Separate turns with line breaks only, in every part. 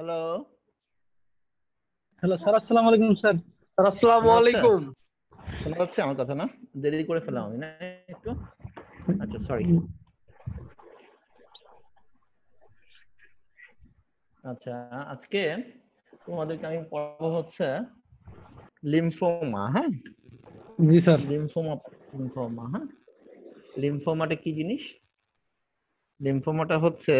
Hello,
hello sir, আসসালামু আলাইকুম sir.
আসসালামু
শোনা যাচ্ছে?
আলাইকুম।
শোনা যাচ্ছে আমার কথা না? দেরি করে ফেললাম আমি না একটু? আচ্ছা, সরি। আচ্ছা, আজকে তোমাদেরকে আমি পড়াবো হচ্ছে লিম্ফোমা, হ্যাঁ?
জি স্যার।
লিম্ফোমা, হ্যাঁ? লিম্ফোমাটা কি জিনিস? লিম্ফোমাটা হচ্ছে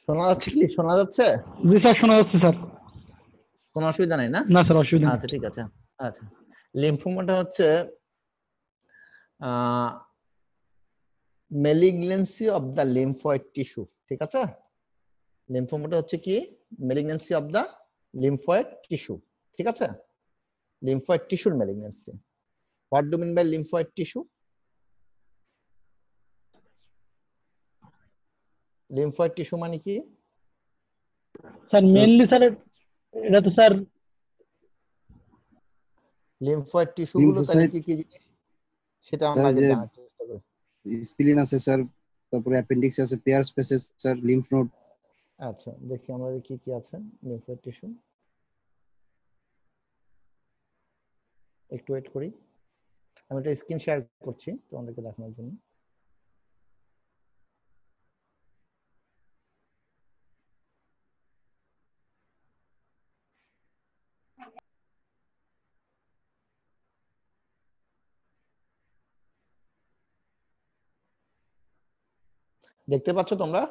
শোনা যাচ্ছে কি? শোনা যাচ্ছে?
জি স্যার, শোনা যাচ্ছে স্যার।
কোনো অসুবিধা নাই না?
না স্যার, অসুবিধা নেই।
আচ্ছা, ঠিক আছে। আচ্ছা, লিম্ফোমাটা হচ্ছে malignancy of the lymphoid tissue, ঠিক আছে? লিম্ফোমাটা হচ্ছে কি? Malignancy of the lymphoid tissue, ঠিক আছে? লিম্ফয়েড টিস্যুর malignancy. What do mean by lymphoid tissue? Lymphoid tissue মানে কি?
স্যার মেইনলি স্যার এটা তো স্যার
লিম্ফয়েড টিস্যু গুলো তাহলে
লিম্ফোসাইট
কি কি জিনিস সেটা আমরা আগে
যে
জানার চেষ্টা করি।
স্প্লিন আছে স্যার, তারপরে অ্যাপেন্ডিক্স আছে, pair spaces sir, lymph node.
আচ্ছা, দেখি আমাদের কি কি আছে লিম্ফয়েড টিস্যু। একটু ওয়েট করি, আমি একটা স্ক্রিন শেয়ার করছি তোমাদেরকে দেখানোর জন্য। দেখতে পাচ্ছ তোমরা?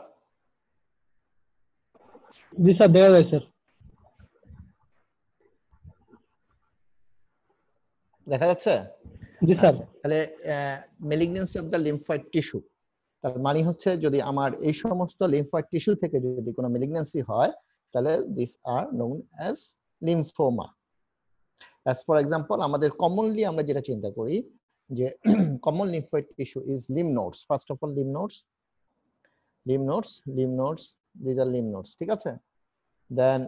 জি স্যার, দেখা যায় স্যার।
দেখা যাচ্ছে?
জি স্যার।
আচ্ছা, তাহলে malignancy of the lymphoid tissue, তার মানে হচ্ছে যদি আমার এই সমস্ত লিম্ফয়েড টিস্যু থেকে যদি কোনো মেলিগনেন্সি হয় তাহলে this are known as lymphoma. As for example, আমাদের কমনলি আমরা যেটা চিন্তা করি যে common lymphoid tissue is lymph nodes. First of all lymph nodes, this are lymph nodes, ঠিক আছে? দেন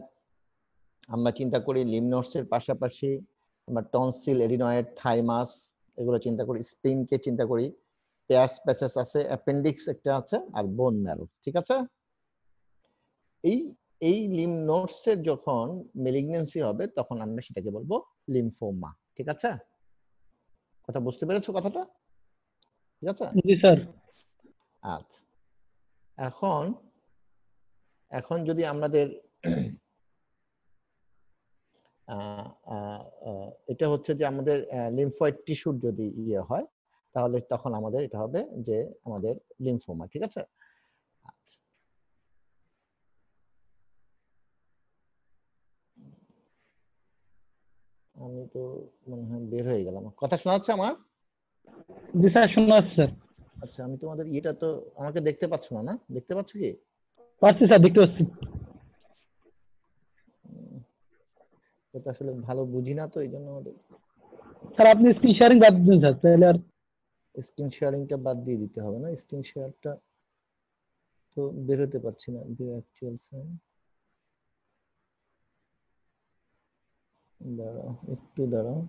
আমরা চিন্তা করি লিম্ফ নোডস এর পাশাপাশি আমরা টনসিল, এডিনয়েড, থাইমাস এগুলো চিন্তা করি, স্প্লিনকে চিন্তা করি, পেয়ার স্পেসেস আছে, অ্যাপেন্ডিক্স একটা আছে, আর বোন ম্যারো, ঠিক আছে? এই এই লিম্ফ নোডস এর যখন মেলিগনেন্সি হবে তখন আমরা সেটাকে বলবো লিম্ফোমা, ঠিক আছে? কথা বুঝতে পেরেছো কথাটা? ঠিক আছে?
জি স্যার।
আচ্ছা, এখন এখন যদি আমাদের এটা হচ্ছে যে আমাদের লিম্ফয়েড টিস্যুর যদি ইয়ে হয় তাহলে তখন আমাদের এটা হবে যে আমাদের লিম্ফোমা, ঠিক আছে? আচ্ছা, আমি তো মনে হয় বের হয়ে গেলাম। কথা শোনা যাচ্ছে আমার?
জি স্যার, শোনা যাচ্ছে স্যার।
আচ্ছা, আমি তোমাদের ইয়েটা তো আমাকে দেখতে পাচ্ছ না, না দেখতে পাচ্ছ কি?
পাচ্ছি স্যার, দেখতে পাচ্ছি।
এটা আসলে ভালো বুঝি না তো এই জন্য আমাদের
স্যার আপনি স্ক্রিন শেয়ারিং বাদ দিন স্যার, তাহলে আর
স্ক্রিন শেয়ারিংটা বাদ দিয়ে দিতে হবে না? স্ক্রিন শেয়ারটা তো বের হতে পারছি না। ভিউ অ্যাকচুয়াল সাইন, দাঁড়াও একটু দাঁড়াও।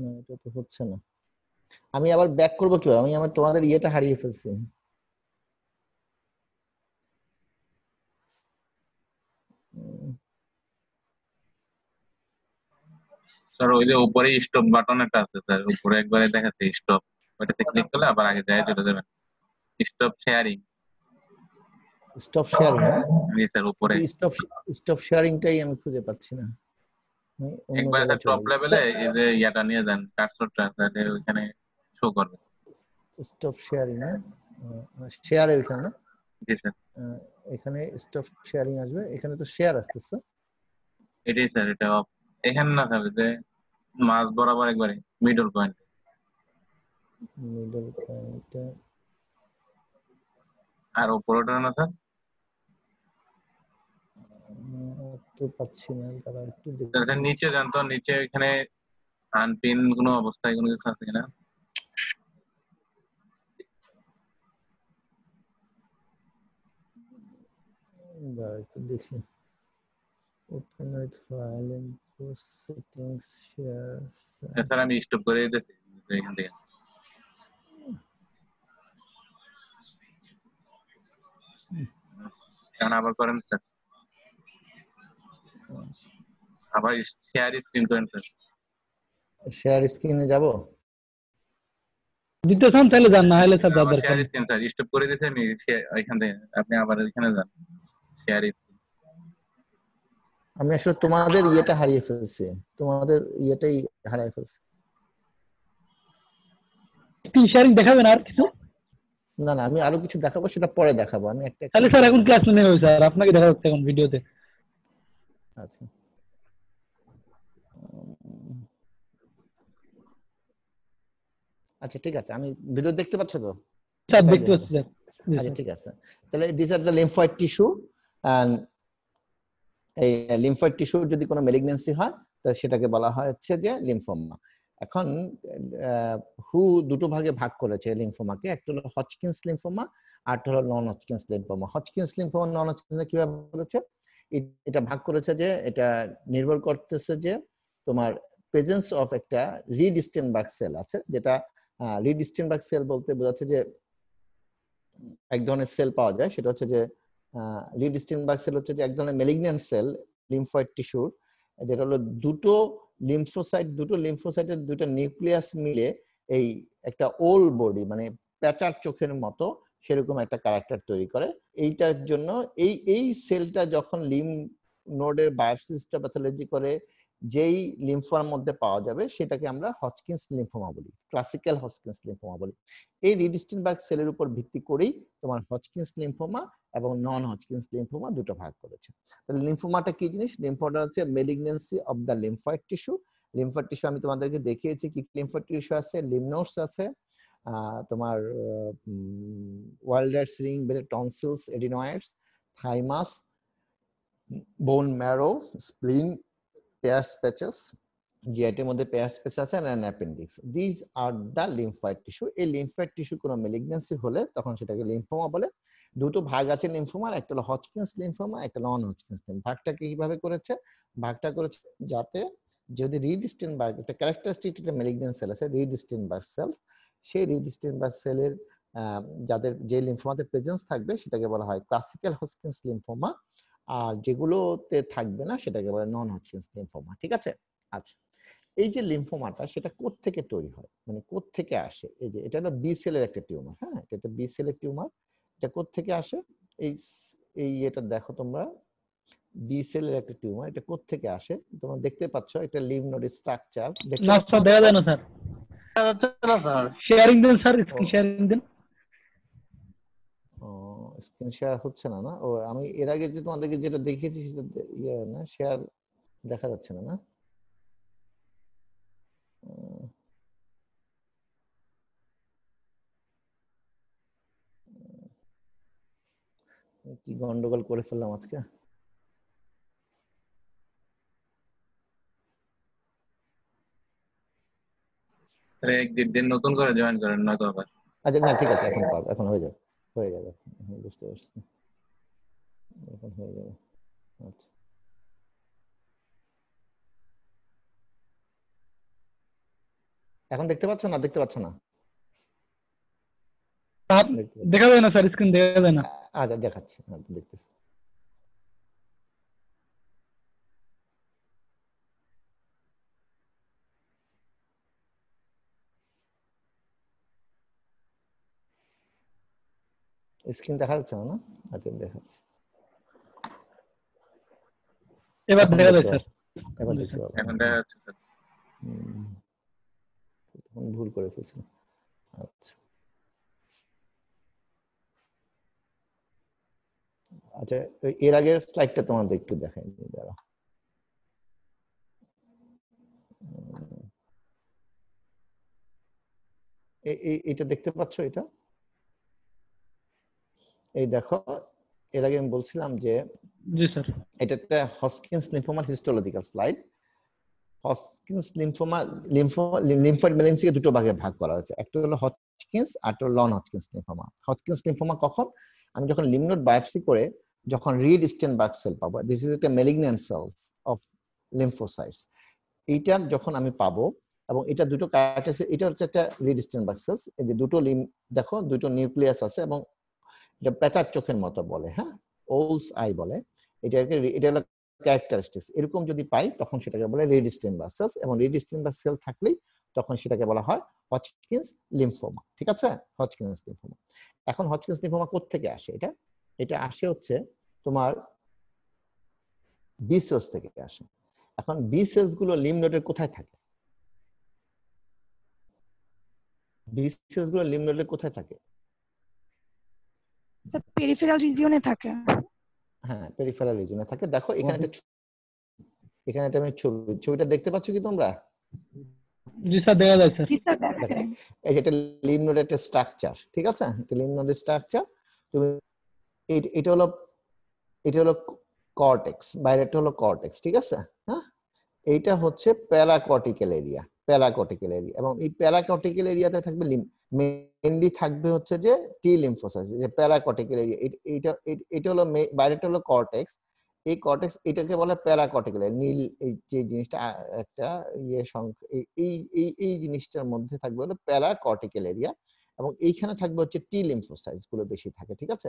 না, এটা তো হচ্ছে না। আমি আবার ব্যাক করবো কিভাবে? আমি আমার তোমাদের ইয়েটা হারিয়ে ফেলছি।
স্যার ওই যে উপরে স্টপ বাটন একটা আছে স্যার, উপরে একবারে দেখাচ্ছে স্টপ, ওইটাতে ক্লিক করলে আবার আগে যায় চলে যাবেন। Stop sharing.
স্টপ শেয়ারিং, হ্যাঁ?
জি স্যার, উপরে
স্টপ শেয়ারিংটাই আমি খুঁজে পাচ্ছি না। আমি অন্য
একবারে
জায়গায়
স্যার
চলে
টপ
যাই।
লেভেলে এই যে ইয়াটা নিয়ে যান, কার্সরটা, তাহলে ওইখানে শো করবে।
স্টপ শেয়ারিং, না শেয়ার এখানে না?
জি স্যার,
এখানে স্টপ শেয়ারিং আসবে, এখানে তো শেয়ার আসতেছে।
এটাই স্যার, এটা অফ। এখানে না স্যার, যে মাঝ বরাবর একবারে মিডল পয়েন্ট।
মিডল পয়েন্টে
আর উপরেটা না স্যার?
তো পাচ্ছি না, তারা একটু
স্যার
দেখছি।
নিচে যান তো, নিচে এখানে আনপিন কোনো অবস্থায় কোনো কিছু আছে কিনা?
দাঁড়া একটু দেখি। Open with file info settings share.
Sir আমি স্টপ করে দিতেছি এখান থেকে। এখন আবার করেন স্যার, আবার শেয়ার স্ক্রিন করেন স্যার।
শেয়ার স্ক্রিনে যাব।
দিতে চান তাহলে যান, না হলে স্যার যার
আবার
দরকার
শেয়ার
নেই।
স্ক্রিন স্যার, স্টপ করে দিতে আমি এখান থেকে, আপনি আবার এখানে যান শেয়ার স্ক্রিন।
আমি আসলে তোমাদের ইয়েটা হারিয়ে ফেলছি, তোমাদের ইয়েটাই হারিয়ে ফেলছি।
স্ক্রিন শেয়ারিং দেখাবেন আর কিছু?
না না, আমি আরো কিছু দেখাবো, সেটা পরে দেখাবো। আমি একটা
তাহলে স্যার এখন ক্লাস নেই স্যার, আপনাকে দেখা যাচ্ছে এখন ভিডিওতে।
আচ্ছা আচ্ছা ঠিক আছে, আমি ভিডিও দেখতে পাচ্ছ তো?
স্যার
তাই
দেখতে পাচ্ছি স্যার। জি
আচ্ছা
স্যার।
ঠিক আছে। তাহলে this are the lymphoid tissue, and এই লিম্ফয়েড টিস্যুর যদি কোনো ম্যালিগন্যান্সি হয় তাহলে সেটাকে বলা হয় হচ্ছে যে লিম্ফোমা। এখন হু দুটো ভাগে ভাগ করেছে লিম্ফোমাকে, একটা হলো হজকিন্স লিম্ফোমা আর একটা হলো non Hodgkin's lymphoma. Hodgkin's lymphoma non Hodgkin's কিভাবে বলেছে, এটা ভাগ করেছে যে এটা নির্ভর করতেছে যে তোমার প্রেজেন্স অফ একটা রিড স্টেনবার্গ সেল আছে, যেটা রিড স্টেনবার্গ সেল বলতে বোঝাচ্ছে যে এক ধরনের সেল পাওয়া যায়, সেটা হচ্ছে যে রিড স্টেনবার্গ সেল হচ্ছে যে এক ধরনের ম্যালিগন্যান্ট সেল লিম্ফয়েড টিস্যুর, যেটা হলো দুটো লিম্ফোসাইটের দুটো নিউক্লিয়াস মিলে এই একটা ওল বডি, মানে প্যাঁচার চোখের মতো সেরকম একটা ক্যারেক্টার তৈরি করে। এইটার জন্য এই সেলটা যখন লিম্ফ নোডের বায়োপসি হিস্টোপ্যাথোলজি করে যেই লিম্ফোমার মধ্যে পাওয়া যাবে সেটাকে আমরা হজকিন্স লিম্ফোমা বলি, ক্লাসিক্যাল হজকিন্স লিম্ফোমা বলি। এই রিড স্টেনবার্গ সেলের উপর ভিত্তি করেই তোমার হজকিন্স লিম্ফোমা এবং নন হজকিন্স লিম্ফোমা দুটো ভাগ করেছে। তাহলে লিম্ফোমাটা কি জিনিস? লিম্ফোমাটা হচ্ছে malignancy of the lymphoid tissue. Lymphoid tissue আমি তোমাদেরকে দেখিয়েছি কি লিম্ফয়েড টিস্যু আছে, লিম্ফ নোডস আছে, তোমার Waldeyer's ring, tonsils, adenoids, thymus, bone marrow, spleen, Peyer's patches, জিআইটির মধ্যে পেয়ার্স প্যাচ আছে, and appendix. This are the lymphoid tissue. এই লিম্ফয়েড টিস্যু কোনো ম্যালিগন্যান্সি হলে তখন সেটাকে লিম্ফোমা বলে। দুটো ভাগ আছে লিম্ফোমার, একটা হলো হজকিন্স লিম্ফোমা, একটা নন হজকিন্স লিম্ফোমা। ভাগটা কিভাবে করেছে? ভাগটা করেছে যাতে যদি রিড স্টেনবার্গ একটা ক্যারেক্টারিস্টিক একটা ম্যালিগন্যান্ট সেল আছে রিড স্টেনবার্গ সেল, সেই রিড স্টেনবার্গ সেলের যাদের যে লিম্ফোমাতে প্রেজেন্স থাকবে সেটাকে বলা হয় ক্লাসিক্যাল হজকিন্স লিম্ফোমা, আর যেগুলোতে থাকবে না সেটাকে বলে নন হজকিন্স লিম্ফোমা। ঠিক আছে? আচ্ছা, এই যে লিম্ফোমাটা সেটা কোত্থেকে তৈরি হয়, মানে কোত্থেকে আসে? এই যে এটা হলো বি সেলের একটা টিউমার, হ্যাঁ এটা একটা বি সেলের টিউমার। এটা কোত্থেকে আসে? এই এই এটা দেখো তোমরা, বি সেলের একটা টিউমার, এটা কোত্থেকে আসে? তোমরা দেখতে পাচ্ছ একটা লিম্ফ নোডের স্ট্রাকচার দেখতে
না
পাচ্ছ
স্যার
না
দেখা
তোমরা?
যায় না স্যার। শেয়ারিং দেন স্যার, স্ক্রিন শেয়ারিং দেন।
ও স্ক্রিন শেয়ার হচ্ছে না, না ও আমি এর আগে যে তোমাদেরকে যেটা দেখিয়েছি সেটা ইয়ে না, শেয়ার দেখা যাচ্ছে না, না কি গন্ডগোল করে ফেললাম আজকে।
এক দিন নতুন করে জয়েন করেন নয়তো আবার।
আচ্ছা না ঠিক আছে, এখন পারবো, এখন হয়ে যাবে, হয়ে যাবে, বুঝতে পারছি, এখন হয়ে যাবে। আচ্ছা এখন দেখতে পাচ্ছ না? দেখতে পাচ্ছ না? দেখতে পাচ্ছ?
দেখা যায় না স্যার, স্ক্রিন দেখা যায় না।
আচ্ছা দেখাচ্ছি, দেখতেছি। স্ক্রিন দেখা যাচ্ছে না, না আচ্ছা দেখাচ্ছি,
এবার
এখন
দেখা যায়
দেখতে
স্যার।
পাবো, এবার দেখতে পাবো।
এখন দেখা যাচ্ছে স্যার।
ভুল করে ফেলছি। আচ্ছা আচ্ছা, এর আগের স্লাইডটা তোমাদের একটু দেখাই দাঁড়া। এটা দেখতে পাচ্ছ? এটা এই দেখো, এর আগে আমি বলছিলাম যে
জি স্যার।
এটা একটা হজকিন্স লিম্ফোমার হিস্টোলজিক্যাল স্লাইড। হজকিন্স লিম্ফয়েড ম্যালিগনেন্সিকে দুটো ভাগে ভাগ করা হয়েছে, একটা হলো হজকিন্স আর একটা হলো non Hodgkin's lymphoma. Hodgkin's lymphoma কখন? আমি যখন লিম্ফ নোড বায়োপসি করে যখন রিড স্টেনবার্গ সেল পাবো, দিস ইজ একটা ম্যালিগন্যান্ট সেলস অফ লিম্ফোসাইটস, এইটা যখন আমি পাবো, এবং এটা দুটো ক্যারেক্টারিস্টিক, এটা হচ্ছে একটা রিড স্টেনবার্গ সেলস, এই যে দুটো দেখো দুটো নিউক্লিয়াস আছে, এবং এটা পেঁচার চোখের মতো বলে, হ্যাঁ, ওলস আই বলে, এটা হলো ক্যারেক্টারিস্টিক্স। এরকম যদি পাই তখন সেটাকে বলে রেড স্টেনবার্গ সেলস, এবং রেড স্টেনবার্গ সেল থাকলেই তখন সেটাকে বলা হয় হজকিন্স লিম্ফোমা। ঠিক আছে, হজকিন্স লিম্ফোমা। এখন হজকিন্স লিম্ফোমা কোত্থেকে আসে? এটা আসে হচ্ছে তোমার বি সেলস থেকে আসে। এখন বি সেলস গুলো লিম্ফ নোডের কোথায় থাকে? বি সেলস গুলো লিম্ফ নোডের কোথায় থাকে?
স্যার পেরিফেরাল রিজিয়নে থাকে।
হ্যাঁ, পেরিফেরাল রিজিয়নে থাকে। দেখো এখানে একটা আমি ছবিটা দেখতে পাচ্ছ কি তোমরা?
জি স্যার, দেখা যায় স্যার।
জি স্যার, দেখা যায়।
এই যে এটা লিম্ফ নোডের একটা স্ট্রাকচার, ঠিক আছে, এটা লিম্ফ নোডের স্ট্রাকচার। তুমি এটা হলো কর্টেক্স, বাইরেটা হলো কর্টেক্স, ঠিক আছে, হ্যাঁ। এইটা হচ্ছে প্যারাকর্টিক্যাল এরিয়া, এবং এই প্যারাকর্টিক্যাল এরিয়াতে থাকবে মেইনলি থাকবে হচ্ছে যে টি লিম্ফোসাইট, যে প্যারাকর্টিক্যাল এরিয়া, এটা হলো বাইরেটা হলো কর্টেক্স, এই কর্টেক্স এটাকে বলে প্যারাকর্টিক্যাল, নীল এই যে জিনিসটা একটা এই জিনিসটার মধ্যে থাকবে হলো প্যারাকর্টিক্যাল এরিয়া, এবং এইখানে থাকবে হচ্ছে টি লিম্ফোসাইটস গুলো বেশি থাকে, ঠিক আছে।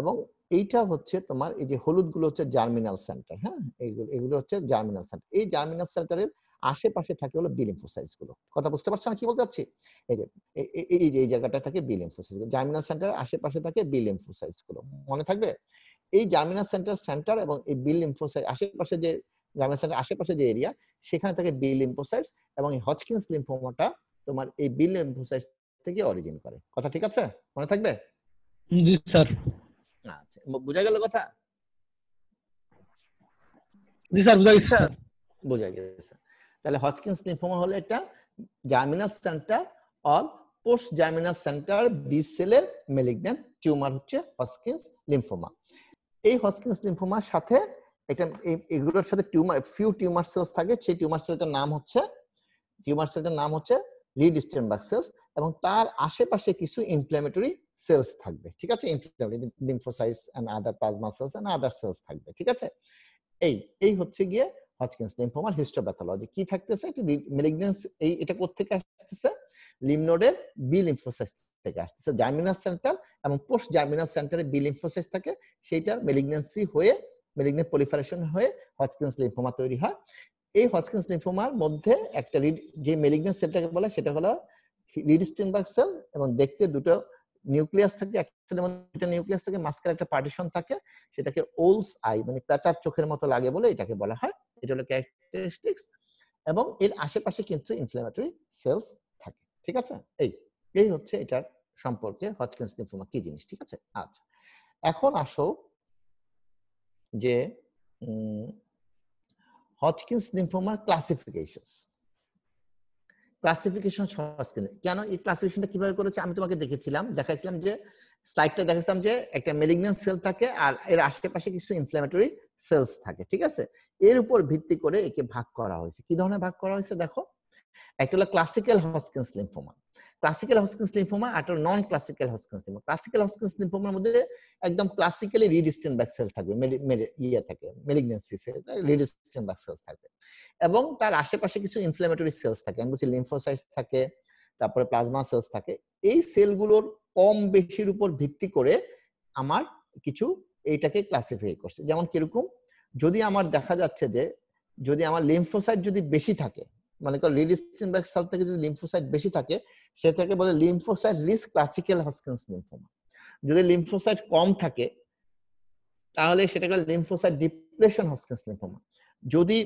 এবং এইটা হচ্ছে তোমার এই যে হলুদ গুলো হচ্ছে জার্মিনাল সেন্টার, হ্যাঁ, এগুলো হচ্ছে জার্মিনাল সেন্টার। এই জার্মিনাল সেন্টারের আশেপাশে থাকে হলো বি লিম্ফোসাইটস গুলো। কথা বুঝতে পারছো না কি বলতে চাচ্ছি? এই জায়গাটা থাকে বি লিম্ফোসাইটস, জার্মিনাল সেন্টারের আশেপাশে থাকে বি লিম্ফোসাইটস গুলো, মনে থাকবে। এই জার্মিনাল সেন্টার এবং এই বি লিম্ফোসাইট আশেপাশে যে জার্মিনাল সেন্টার আশেপাশে যে এরিয়া, সেখানে থাকে বি লিম্ফোসাইটস, এবং এই হজকিন্স লিম্ফোমাটা তোমার এই বি লিম্ফোসাইটস থেকে অরিজিন করে। কথা ঠিক আছে? মনে থাকবে?
জি স্যার।
আচ্ছা, বুঝা গেল কথা?
জি স্যার, বুঝা গেছে স্যার।
বোঝা গেছে। তাহলে হজকিন্স লিম্ফোমা হলো একটা germinal centre or post germinal centre B সেলের ম্যালিগন্যান্ট টিউমার হচ্ছে হজকিন্স লিম্ফোমা। এই হজকিন্স লিম্ফোমার সাথে এটা এগুলোর সাথে ফিউ টিউমার সেলস থাকে, সেই টিউমার সেলটার নাম হচ্ছে রিড স্টেনবার্গ সেলস, এবং তার আশেপাশে কিছু ইনফ্ল্যামেটরি সেলস থাকবে, ঠিক আছে, inflammatory lymphocytes and other plasma cells and other cells থাকবে, ঠিক আছে। এই হচ্ছে গিয়ে হজকিন্স লিম্ফোমার হিস্টোপ্যাথোলজি। কি থাকতেছে? একটা ম্যালিগন্যান্স, এটা কোত্থেকে আসতেছে? লিম্ফ নোডের বি লিম্ফোসাইট থেকে আসতেছে, জার্মিনাল সেন্টার এবং পোস্ট জার্মিনাল সেন্টারে বি লিম্ফোসাইট থাকে, সেইটার ম্যালিগন্যান্সি হয়ে ম্যালিগন্যান্ট পলিফারেশন হয়ে হজকিন্স লিম্ফোমা তৈরি হয়। এই হজকিন্স লিম্ফোমার মধ্যে একটা যে ম্যালিগন্যান্ট সেলটাকে বলে সেটা হলো রিড স্টেনবার্গ সেল, এবং দেখতে দুটো নিউক্লিয়াস থাকে, একটা নিউক্লিয়াস থাকে, মাঝখানে একটা পার্টিশন থাকে, সেটাকে ওলস আই মানে পেঁচার চোখের মতো লাগে বলে এটাকে বলা হয়। এটা হলো ক্যারেক্টারিস্টিক্স, এবং এর আশেপাশে কিন্তু ইনফ্ল্যামেটরি সেলস থাকে, ঠিক আছে। এই হচ্ছে এটার সম্পর্কে হজকিন্স লিম্ফোমা কি জিনিস, ঠিক আছে। আচ্ছা, এখন আসো যে হজকিন্স লিম্ফোমার ক্লাসিফিকেশন কেন এই ক্লাসিফিকেশনটা কিভাবে করেছে আমি তোমাকে দেখাইছিলাম যে স্লাইডটা দেখাইছিলাম যে একটা ম্যালিগন্যান্ট সেল থাকে আর এর আশেপাশে কিছু ইনফ্ল্যামেটরি সেলস থাকে, ঠিক আছে। এর উপর ভিত্তি করে একে ভাগ করা হয়েছে। কি ধরনের ভাগ করা হয়েছে দেখো, একটা হলো ক্লাসিক্যাল হজকিন্স লিম্ফোমা, আর একটা non classical Hodgkin's lymphoma. Classical Hodgkin's লিম্ফোমার মধ্যে একদম ক্লাসিক্যালি রিড স্টেনবার্গ সেল থাকবে, malignancy cell, Reed Sternberg cells থাকবে, এবং তার আশেপাশে কিছু ইনফ্ল্যামেটরি সেলস থাকে, আমি বলছি লিম্ফোসাইটস থাকে, তারপরে প্লাজমা সেলস থাকে। এই সেলগুলোর কম বেশির উপর ভিত্তি করে আমার কিছু এইটাকে ক্লাসিফাই করছে। যেমন কিরকম, যদি আমার দেখা যাচ্ছে যে যদি আমার লিম্ফোসাইট যদি বেশি থাকে, মানে রিড স্টেনবার্গ সেল থেকে যদি লিম্ফোসাইট বেশি থাকে, সেটাকে বলে lymphocyte rich classical Hodgkin's lymphoma. যদি লিম্ফোসাইট কম থাকে তাহলে সেটাকে লিম্ফোসাইট ডিপ্রেশন হজকিন্স লিম্ফোমা। যদি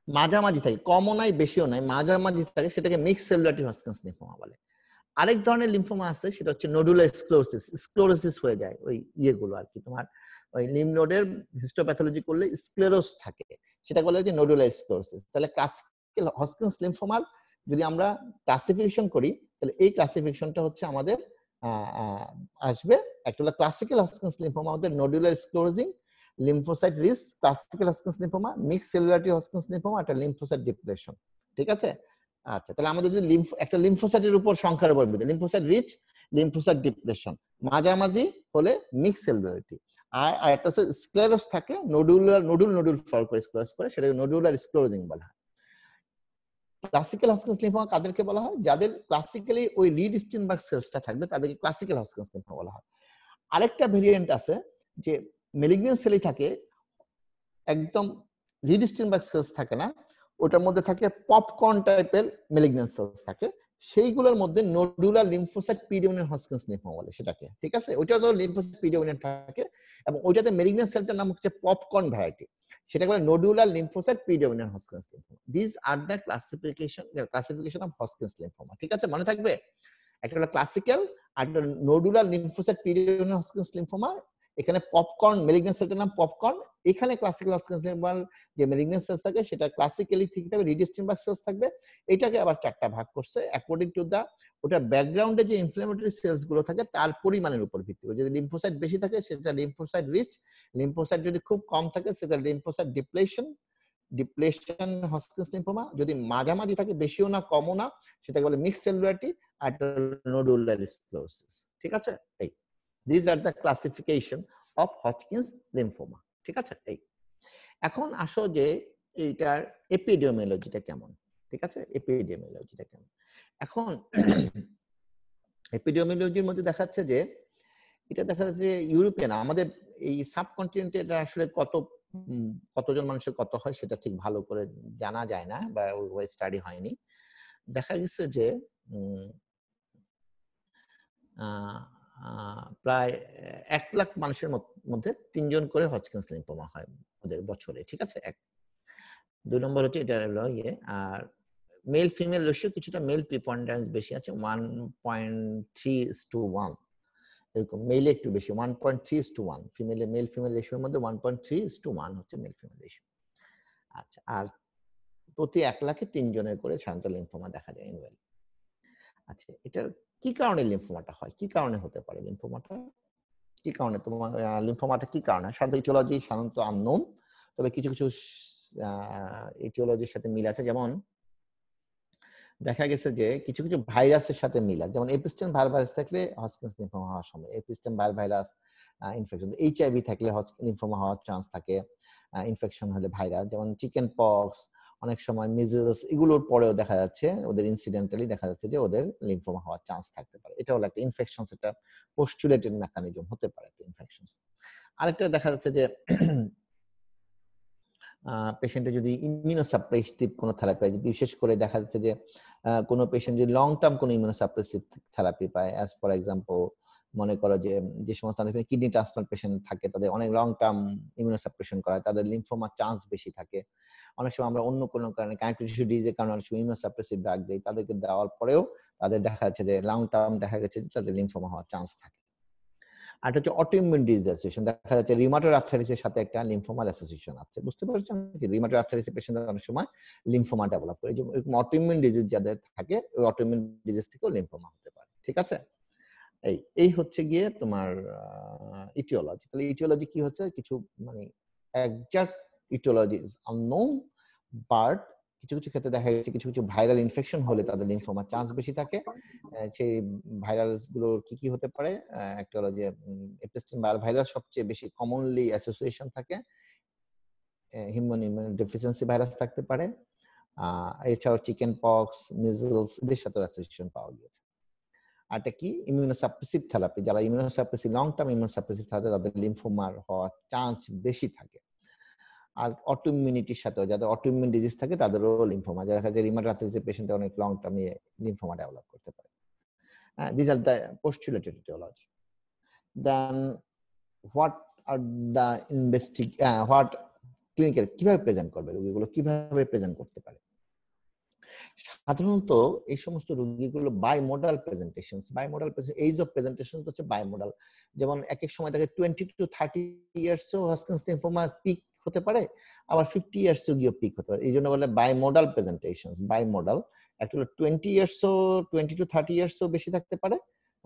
মাঝামাঝি থাকে, কমও নাই বেশিও নাই, মাঝামাঝি থাকে, সেটাকে মিক্স সেলুলার হজকিন্স লিম্ফোমা বলে। আরেক ধরনের লিম্ফোমা আছে, সেটা হচ্ছে নোডুলার স্ক্লেরোসিস হয়ে যায়, ওই ইয়েগুলো আর কি, তোমার ওই লিম্ফ নোডের হিস্টোপ্যাথোলজি করলে স্ক্লেরোস থাকে, সেটা বলে যে নোডুলার স্ক্লেরোসিস। তাহলে ক্লাসিক্যাল হজকিন্স লিম্ফোমার যদি আমরা ক্লাসিফিকেশন করি, তাহলে এই ক্লাসিফিকেশনটা হচ্ছে আমাদের আসবে। একটা হলো ক্লাসিক্যাল হজকিন্স লিম্ফোমা, আমাদের nodular sclerosing, lymphocyte rich, classical Hodgkin's lymphoma, mixed cellularity Hodgkin's lymphoma, একটা লিম্ফোসাইট ডিপ্লেশন। ঠিক আছে? আচ্ছা, তাহলে আমাদের যদি একটা লিম্ফোসাইটের উপর সংখ্যার উপর ভিত্তি, লিম্ফোসাইট রিচ, লিম্ফোসাইট ডিপ্লেশন, মাঝামাঝি হলে মিক্সড সেলুলারিটি, আর একটা হচ্ছে স্ক্লেরোস থাকে, নোডুল ফল করে স্ক্লেরোস করে, সেটাকে নোডুলার স্ক্লেরোজিং বলা হয়। ক্লাসিক্যাল হজকিন্স লিম্ফোমা কাদেরকে বলা হয়? যাদের ক্লাসিক্যালি ওই রিড স্টিনবার্গ সেলসটা থাকবে তাদেরকে ক্লাসিক্যাল হজকিন্স লিম্ফোমা বলা হয়। আরেকটা ভেরিয়েন্ট আছে যে ম্যালিগন্যান্ট সেলই থাকে, একদম রিড স্টিনবার্গ সেলস থাকে না, ওটার মধ্যে থাকে পপকর্ন টাইপের ম্যালিগন্যান্ট সেলস থাকে, সেইগুলোর মধ্যে nodular lymphocyte predominant Hodgkin's lymphoma বলে সেটাকে। ঠিক আছে? ওইটা তো লিম্ফোসাইট পিডিওমিনাল থাকে, এবং ওইটাতে ম্যালিগন্যান্ট সেলটার নাম হচ্ছে পপকর্ন ভ্যারাইটি, সেটা বলে nodular lymphocyte predominant Hodgkin's lymphoma. This are the classification of Hodgkin's lymphoma. ঠিক আছে? মনে থাকবে, একটা হলো ক্লাসিক্যাল, আর একটা nodular lymphocyte predominant Hodgkin's lymphoma. এখানে পপকর্ন ম্যালিগন্যান্ট সেলটার নাম পপকর্ন। এখানে ক্লাসিক্যাল হজকিন্স লিম্ফোমার যে ম্যালিগন্যান্ট সেলস থাকে সেটা ক্লাসিক্যালি ঠিক থাকবে, রিড স্টিনবার্গ সেলস থাকবে। এটাকে আবার চারটা ভাগ করছে অ্যাকর্ডিং টু দা ওটা ব্যাকগ্রাউন্ডে যে ইনফ্ল্যামেটরি সেলস গুলো থাকে তার পরিমাণের উপর ভিত্তি করে। যদি লিম্ফোসাইট বেশি থাকে সেটা লিম্ফোসাইট রিচ, লিম্ফোসাইট যদি খুব কম থাকে সেটা লিম্ফোসাইট ডিপ্লেশন হজকিন্স লিম্ফোমা। যদি মাঝামাঝি থাকে, বেশিও না কমও না, সেটাকে বলে মিক্সড সেলুলারিটি আর নোডুলার স্ক্লেরোসিস। ঠিক আছে? এই this are the classification of Hodgkin's lymphoma. ঠিক আছে? এই এখন আসো যে এইটার এপিডেমিওলজিটা কেমন। ঠিক আছে? এপিডেমিওলজিটা কেমন এখন এপিডেমিওলজির মধ্যে দেখাচ্ছে যে এটা দেখা যাচ্ছে যে ইউরোপিয়ান, আমাদের এই সাবকন্টিনেন্টে এটা আসলে কতজন মানুষের কত হয় সেটা ঠিক ভালো করে জানা যায় না, বা ওই স্টাডি হয়নি। দেখা গেছে যে প্রায় 1 লাখ মানুষের মধ্যে 3 জন করে হজকিন্স লিম্ফোমা হয় ওদের বছরে। ঠিক আছে? 2 নম্বর হচ্ছে এটা হলো ইয়ে, আর মেল ফিমেল রেশিও কিছুটা মেল প্রিপন্ডারেন্স বেশি আছে, 1.3:1 এরকম। মেলে একটু বেশি, 1.3:1। ফিমেল রেশিওর মধ্যে 1.3:1 হচ্ছে মেল ফিমেল রেশিও। আচ্ছা, আর প্রতি 1 লাখে 3 জনের করে সাধারণত লিম্ফোমা দেখা যায় অ্যানুয়ালি। আচ্ছা, এটার কি কারণে লিম্ফোমাটা হয়, কি কারণে হতে পারে লিম্ফোমাটা, কি কারণে তোমার লিম্ফোমাটা কি কারণে? সাধারণত ইটিওলজি সাধারণত আননোন, তবে কিছু কিছু ইটিওলজির সাথে মিল আছে। যেমন দেখা গেছে যে কিছু কিছু ভাইরাসের সাথে মিল আছে, যেমন এপিস্টেম ভাইরাস থাকলে হজকিন্স লিম্ফোমা হওয়ার সময়, এপিস্টেম ভাইরাস ইনফেকশন, এইচআইভি থাকলে লিম্ফোমা হওয়ার চান্স থাকে, ইনফেকশন হলে ভাইরাস, যেমন চিকেন পক্স, অনেক সময় মিজলস, এগুলোর পরেও দেখা যাচ্ছে ওদের ইনসিডেন্টালি দেখা যাচ্ছে যে ওদের লিম্ফোমা হওয়ার চান্স থাকতে পারে। এটা হলো একটা ইনফেকশন, এটা পোস্টুলেটেড মেকানিজম হতে পারে একটা ইনফেকশন। আরেকটা দেখা যাচ্ছে যে পেশেন্টের যদি ইমিউনোসাপ্রেসিভ কোনো থেরাপি, বিশেষ করে দেখা যাচ্ছে যে কোনো পেশেন্ট যদি লং টার্ম কোনো ইমিউনোসাপ্রেসিভ থেরাপি পায়, অ্যাজ ফর এক্সাম্পল মনে করো যে সমস্ত কিডনি ট্রান্সপ্লান্ট পেশেন্ট থাকে তাদের অনেক লং টার্ম ইমিউনোসাপ্রেশন করা, তাদের লিম্ফোমার চান্স বেশি থাকে। অনেক সময় আমরা অন্য কোনো কারণে কানেক্টিভ টিস্যু ডিজিজের কারণে অনেক সময় ইমিউনোসাপ্রেসিভ ড্রাগ দিই, তাদেরকে দেওয়ার পরেও তাদের দেখা যাচ্ছে যে লং টার্ম দেখা গেছে যে তাদের লিম্ফোমা হওয়ার চান্স থাকে। আর এটা হচ্ছে অটোইমিউন ডিজিজ অ্যাসোসিয়েশন, দেখা যাচ্ছে রিউমাটয়েড আর্থ্রাইটিসের সাথে একটা লিম্ফোমার অ্যাসোসিয়েশন আছে। বুঝতে পারছেন কি? রিউমাটয়েড আর্থ্রাইটিস পেশেন্টদের অনেক সময় লিম্ফোমা ডেভেলপ করে, এরকম অটোইমিউন ডিজিজ যাদের থাকে ওই অটোইমিউন ডিজিজ থেকেও লিম্ফোমা হতে পারে। ঠিক আছে? এই হচ্ছে গিয়ে তোমার ইটিওলজি। তাহলে ইটিওলজি কি হচ্ছে, কিছু মানে exact aetiology is unknown, but কিছু কিছু ক্ষেত্রে দেখা গেছে কিছু কিছু ভাইরাল ইনফেকশন হলে তাদের লিম্ফোমার চান্স বেশি থাকে। সেই ভাইরাস গুলোর কি কি হতে পারে, একটা হলো যে এপিস্টেম ভাইরাস সবচেয়ে বেশি কমনলি অ্যাসোসিয়েশন থাকে, হিউম্যান ইমিউন ডেফিসিয়েন্সি ভাইরাস থাকতে পারে, এছাড়াও চিকেন পক্স, মিজলস, এদের সাথে অ্যাসোসিয়েশন পাওয়া গিয়েছে। আর এটা কি ইমিউনোসাপ্রেসিভ থেরাপি, যারা ইমিউনোসাপ্রেসিভ লং টার্ম ইমিউনোসাপ্রেসিভ থাকে তাদের লিম্ফোমার হওয়ার চান্স বেশি থাকে। আর অটোইমিউনিটির সাথে যাদের অটোইমিউন ডিজিজ থাকে তাদেরও লিম্ফোমা, যারা কাছে রিউমাটয়েড আর্থ্রাইটিস পেশেন্ট অনেক লং টার্ম লিম্ফোমা ডেভেলপ করতে পারে। These are the postulated etiology. Then what are the what clinical কিভাবে প্রেজেন্ট করবে রোগীগুলো, কিভাবে প্রেজেন্ট করতে পারে? সাধারণত এই সমস্ত রোগীগুলো bimodal presentations, age of presentation হচ্ছে বাইমোডাল। যেমন এক এক সময় দেখে 20 to 30 ইয়ার্স ও হজকিন্স লিম্ফোমা পিক হতে পারে, আবার 50 ইয়ার্স গিয়ে পিক হতে পারে। এই জন্য বলে বাইমোডাল প্রেজেন্টেশনস। বাইমোডাল একটা হলো 20 to 30 ইয়ার্স বেশি থাকতে পারে,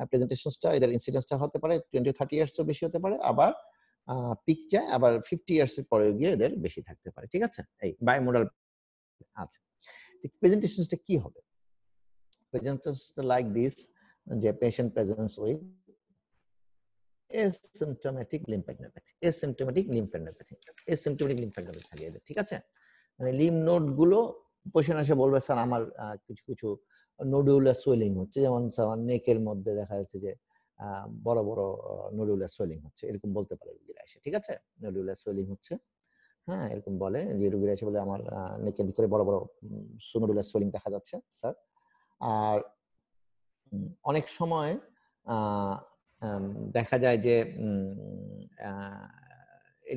প্রেজেন্টেশনসটা এদের ইনসিডেন্সটা হতে পারে 20-30 ইয়ার্স তো বেশি হতে পারে, আবার পিক যায় আবার 50 ইয়ার্স এর পরে গিয়ে এদের বেশি থাকতে পারে। ঠিক আছে, এই বায়োমোডাল। আচ্ছা, প্রেজেন্টেশনসটা কি হবে? প্রেজেন্টেশনসটা লাইক দিস, যে patient presents with asymptomatic lymphadenopathy, asymptomatic lymphadenopathy, asymptomatic lymphadenopathy থাকে এদের। ঠিক আছে, মানে লিম্ফ নোড গুলো পেশেন্ট এসে বলবে স্যার আমার কিছু কিছু নোডুলার সোয়েলিং হচ্ছে, যেমন স্যার নেকের মধ্যে দেখা যাচ্ছে যে বড় বড় নোডুলার সোয়েলিং হচ্ছে, এরকম বলতে পারে রোগীরা এসে। ঠিক আছে, নোডুলার সোয়েলিং হচ্ছে, হ্যাঁ এরকম বলে যে রোগীরা এসে বলে আমার নেকের ভিতরে বড় বড় নোডুলার সোয়েলিং দেখা যাচ্ছে স্যার। আর অনেক সময় দেখা যায় যে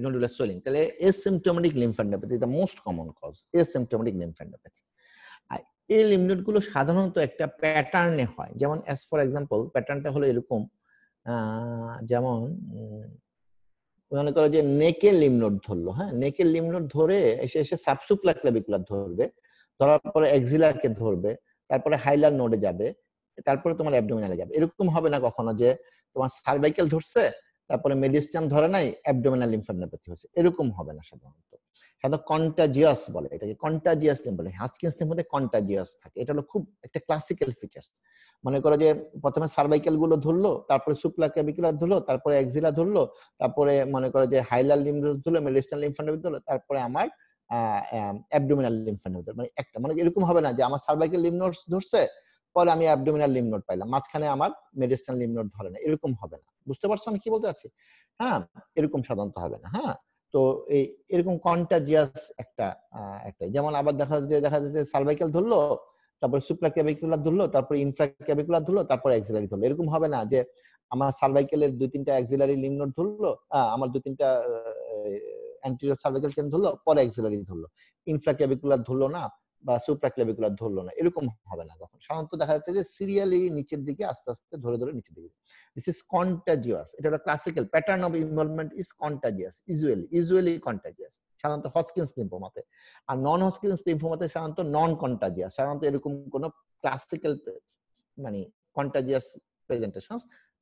নোডুলার সোয়েলিং, তাহলে এসিম্পটোমেটিক লিম্ফাডেনোপ্যাথি দ্য মোস্ট কমন কজ, এসিম্পটোমেটিক লিম্ফাডেনোপ্যাথি। আর এই লিম্ফ নোডগুলো সাধারণত একটা প্যাটার্নে হয়, যেমন অ্যাজ ফর এক্সাম্পল প্যাটার্নটা হলো এরকম, যেমন মনে করো যে নেকের লিম্ফ নোড ধরলো, হ্যাঁ নেকের লিম্ফ নোড ধরে এসে এসে সাবসুক্লার ক্লাভিকুলার ধরবে, ধরার পরে এক্সিলারকে ধরবে, তারপরে হাইলার নোডে যাবে, তারপরে তোমার অ্যাবডোমিনালে যাবে। এরকম হবে না কখনো যে তোমার সার্ভাইকেল ধরছে তারপরে মেডিস্টাম ধরে নাই অ্যাবডোমিনাল লিম্ফাডেনোপ্যাথি হচ্ছে, এরকম হবে না সাধারণত। সাধারণত কন্টাজিয়াস বলে এটাকে, কন্টাজিয়াস লিম্ফ বলে, হাস্কিন্স লিম্ফ মধ্যে কন্টাজিয়াস থাকে, এটা হলো খুব একটা ক্লাসিক্যাল ফিচার। মনে করো যে প্রথমে সার্ভাইকেল গুলো ধরলো, তারপরে সুপ্রাক্লাভিকুলার ধরলো, তারপরে এক্সিলা ধরলো, তারপরে মনে করো যে হাইলার লিম্ফ নোড ধরলো, মেডিস্টাম লিম্ফাডেনোপ্যাথি ধরলো, তারপরে আমার অ্যাবডোমিনাল লিম্ফাডেনোপ্যাথি। মানে একটা মানে এরকম হবে না যে আমার সার্ভাইকেল লিম্ফ নোড ধরছে পরে আমি অ্যাবডোমিনাল লিম্ফ নোড পাইলাম, মাঝখানে আমার মেডিস্টাল লিম্ফ নোড ধরে না, এরকম হবে না। বুঝতে পারছো আমি কি বলতে চাচ্ছি? হ্যাঁ, এরকম সাধারণত হবে না। হ্যাঁ, তো এই এরকম কন্টাজিয়াস একটা যেমন আবার দেখা যাচ্ছে সার্ভাইকেল ধরলো, তারপরে সুপ্রাক্লাভিকুলার ধরলো, তারপরে ইনফ্রাক্লাভিকুলার ধরলো, তারপরে এক্সিলারি ধরলো, এরকম হবে না যে আমার সার্ভাইকেলের 2-3টা এক্সিলারি লিম্ফ নোড ধরলো, আমার 2-3টা অ্যান্টেরিয়র সার্ভাইকেল চেন ধরলো, পরে এক্সিলারি ধরলো, ইনফ্রাক্লাভিকুলার ধরলো না বা সুপ্রাক্লাভিকুলার ধরলো না, এরকম হবে না কখন। সাধারণত দেখা যাচ্ছে যে সিরিয়ালি নিচের দিকে আস্তে আস্তে ধরে ধরে নিচের দিকে। দিস ইজ কন্টাজিয়াস, এটা একটা classical pattern of involvement is contagious, usually contagious সাধারণত হজকিন্স লিম্ফোমাতে। আর নন হজকিন্স লিম্ফোমাতে সাধারণত নন কন্টাজিয়াস, সাধারণত এরকম কোনো ক্লাসিক্যাল মানে কন্টাজিয়াস প্রেজেন্টেশন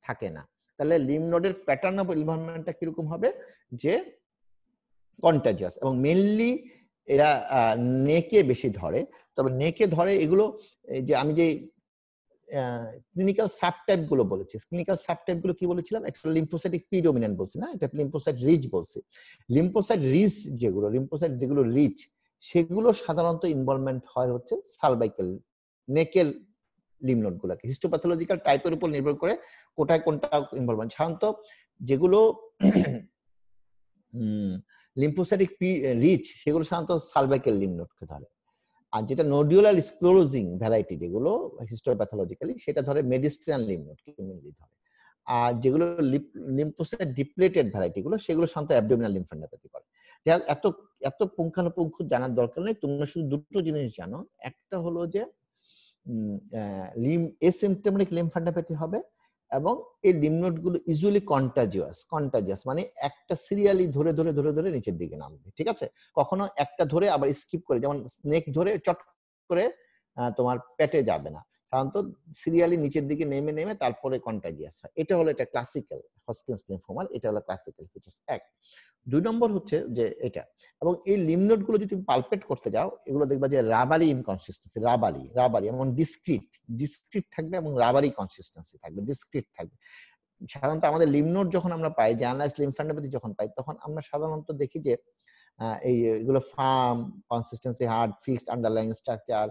থাকে না। তাহলে লিম্ফ নোডের প্যাটার্ন অফ ইনভলভমেন্টটা কিরকম হবে, যে কন্টাজিয়াস, এবং মেইনলি এরা নেকে বেশি ধরে। তবে নেকে ধরে এগুলো যে আমি যে ক্লিনিক্যাল সাবটাইপ গুলো বলেছি, ক্লিনিক্যাল সাবটাইপ গুলো কি বলেছিলাম, একটা লিম্ফোসাইটিক প্রিডোমিনেন্ট বলছি না, এটা লিম্ফোসাইট রিচ বলছি। লিম্ফোসাইট রিচ যেগুলো রিচ সেগুলো সাধারণত ইনভলভমেন্ট হয় হচ্ছে সার্ভাইকেল নেকের লিম্ফ নোড গুলাকে, হিস্টোপ্যাথোলজিক্যাল টাইপের উপর নির্ভর করে কোথায় কোনটা ইনভলভমেন্ট। সাধারণত যেগুলো লিম্ফোসাইটিক রিচ সেগুলো সাধারণত সার্ভাইকেল লিম্ফ নোডকে ধরে, আর যেটা নোডিউলার স্ক্লেরোজিং ভ্যারাইটি যেগুলো হিস্টোপ্যাথোলজিক্যালি সেটা ধরে মেডিস্টাল লিম্ফ নোডকে মেইনলি ধরে। আর যেগুলো লিম্ফোসাইট ডিপ্লেটেড ভ্যারাইটি গুলো সেগুলো সাধারণত অ্যাবডোমিনাল লিম্ফাডেনোপ্যাথি করে। যাই হোক, এত পুঙ্খানুপুঙ্খ জানার দরকার নেই, তোমরা শুধু দুটো জিনিস জানো, একটা হলো যে এসিম্পটোমেটিক লিম্ফাডেনোপ্যাথি হবে, এবং এই লিম্ফ নোড গুলো ইউজুয়ালি কন্টাজিয়াস মানে একটা সিরিয়ালি ধরে ধরে ধরে ধরে নিচের দিকে নামবে। ঠিক আছে, কখনো একটা ধরে আবার স্কিপ করে, যেমন স্নেক ধরে চট করে তোমার পেটে যাবে না, সাধারণত সিরিয়ালি নিচের দিকে নেমে নেমে তারপরে কন্টাজিয়াস হয়। এটা হলো এটা ক্লাসিক্যাল হজকিন্স লিম্ফোমার, এটা হলো ক্লাসিক্যাল ফিচার্স এক। 2 নম্বর হচ্ছে যে এটা, এবং এই লিম্ফ নোড গুলো যদি তুমি পালপেট করতে যাও, এগুলো দেখবা যে রাবারি ইনকনসিস্টেন্সি, রাবারি এবং ডিসক্রিট থাকবে, এবং রাবারি কনসিস্টেন্সি থাকবে, ডিসক্রিট থাকবে। সাধারণত আমাদের লিম্ফ নোড যখন আমরা পাই, জার্নালাইজড লিম্ফাডেনোপ্যাথি যখন পাই, তখন আমরা সাধারণত দেখি যে এইগুলো firm consistency, hard, fixed underlying structure,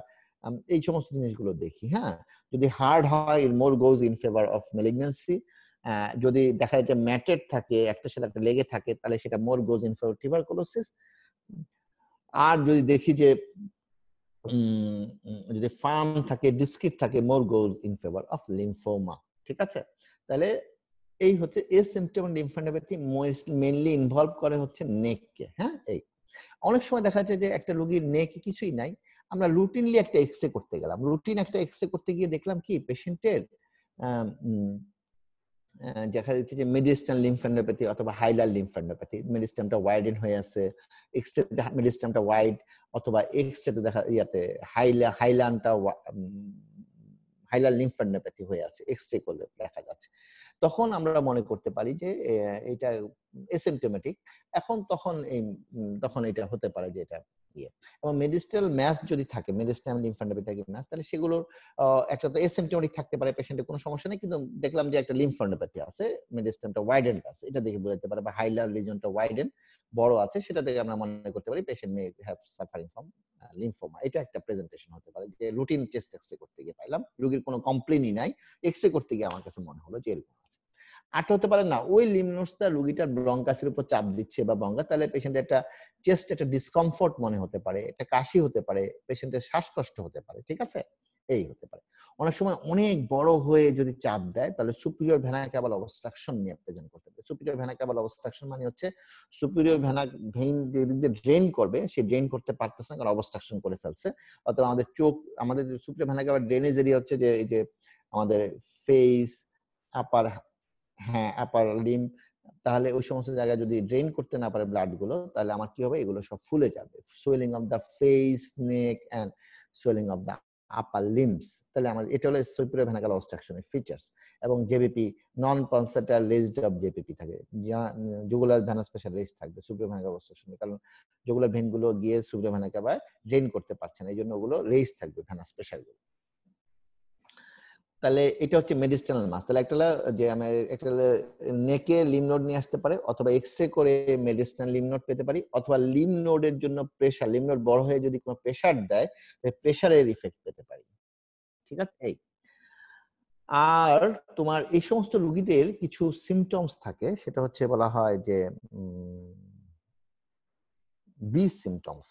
এই সমস্ত জিনিসগুলো দেখি। হ্যাঁ, যদি হার্ড হয় it more goes in favour of malignancy, যদি দেখা যায় যে ম্যাটেড থাকে, একটার সাথে একটা লেগে থাকে, তাহলে সেটা more goes in favour tuberculosis. আর যদি দেখি যে যদি ফার্ম থাকে, ডিসক্রিট থাকে, more goes in favour of lymphoma. ঠিক আছে, তাহলে এই হচ্ছে এসিম্পটোমেটিক লিম্ফাডেনোপ্যাথি মেইনলি ইনভলভ করে হচ্ছে নেককে। হ্যাঁ, এই অনেক সময় দেখা যায় যে একটা রোগীর নেকে কিছুই নাই, আমরা রুটিনলি একটা এক্সরে করতে গেলাম, করতে গিয়ে দেখলাম কি পেশেন্টের দেখা যাচ্ছে যে মেডিস্টাল লিম্ফাডেনোপ্যাথি অথবা হাইলার লিম্ফাডেনোপ্যাথি, মেডিস্টামটা ওয়াইডেন হয়ে আছে, এক্সরেতে মেডিস্টামটা ওয়াইড, অথবা এক্সরেতে দেখা ইয়াতে হাইলার লিম্ফাডেনোপ্যাথি হয়ে আছে, এক্সরে করলে দেখা যাচ্ছে, তখন আমরা মনে করতে পারি যে এটা অ্যাসিম্পটোমেটিক। তখন এটা হতে পারে যে এটা ইয়ে। এবং মেডিস্টাল ম্যাস যদি থাকে, মেডিস্টাল লিম্ফাডেনোপ্যাথি ম্যাস, তাহলে সেগুলোর একটা তো অ্যাসিম্পটোমেটিক থাকতে পারে, পেশেন্টের কোনো সমস্যা নেই, কিন্তু দেখলাম যে একটা লিম্ফাডেনোপ্যাথি আছে, মেডিস্টামটা ওয়াইডেন্ড আছে, এটা দেখে বোঝাতে পারে, বা হাইলার রিজনটা ওয়াইডেন বড় আছে, সেটা থেকে আমরা মনে করতে পারি patient may have suffering from lymphoma. এটা একটা প্রেজেন্টেশন হতে পারে, যে রুটিন টেস্ট এক্সরে করতে গিয়ে পাইলাম রোগীর কোনো কমপ্লেনই নাই, এক্সরে করতে গিয়ে আমার কাছে মনে হলো যে এরকম আছে। আরটা হতে পারে না, ওই লিম্ফ নোডসটা রোগীটার ব্রঙ্কাসের উপর চাপ দিচ্ছে বা ব্রঙ্কাস, তাহলে পেশেন্টের একটা চেস্ট একটা ডিসকমফোর্ট মনে হতে পারে, একটা কাশি হতে পারে, পেশেন্টের শ্বাসকষ্ট হতে পারে, ঠিক আছে, এই হতে পারে। অনেক সময় অনেক বড় হয়ে যদি চাপ দেয়, তাহলে সুপিরিয়র ভেনা ক্যাভাল অবস্ট্রাকশন নিয়ে প্রেজেন্ট করতে পারে। সুপিরিয়র ভেনা ক্যাভাল অবস্ট্রাকশন মানে হচ্ছে সুপিরিয়র ভেইন যেদিক দিয়ে ড্রেন করবে, সে ড্রেন করতে পারতেছে না, কারণ অবস্ট্রাকশন করে ফেলছে। অথবা আমাদের চোখ, আমাদের সুপিরিয়র ভেনা ক্যাভাল ড্রেনেজ এরিয়া হচ্ছে যে এই যে আমাদের ফেস, আপার লিম্ব, তাহলে ওই সমস্ত জায়গায় যদি ড্রেন করতে না পারে ব্লাড গুলো, তাহলে আমার কি হবে, এগুলো সব ফুলে যাবে, swelling of the face, neck and swelling of the upper limbs. তাহলে আমাদের এটা হলো সুপিরিয়র ভেনা ক্যাভাল অবস্ট্রাকশনের ফিচার্স। এবং JVP non pulsatile raised of JVP থাকে, জুগুলার ভেনাস প্রেসার রেজ থাকবে সুপিরিয়র ভেনা ক্যাভাল অবস্ট্রাকশনে, কারণ জুগুলার ভেন গুলো গিয়ে সুপিরিয়র ভেনা ক্যাভাল ড্রেন করতে পারছে না, এই জন্য ওগুলো রেজ থাকবে ভেনাস প্রেসার গুলো। তাহলে এটা হচ্ছে মেডিস্টানাল মাস। তাহলে একটা নেকে লিম্ফ নোড নিয়ে আসতে পারে, অথবা এক্সরে করে মেডিস্টানাল লিম্ফ নোড পেতে পারি, অথবা লিম্ফ নোডের জন্য প্রেসার, লিম্ফ নোড বড় হয়ে যদি কোনো প্রেসার দেয়, তাহলে প্রেসারের ইফেক্ট পেতে পারি, ঠিক আছে। এই আর তোমার এই সমস্ত রোগীদের কিছু সিমটমস থাকে, সেটা হচ্ছে বলা হয় যে বি সিমটমস।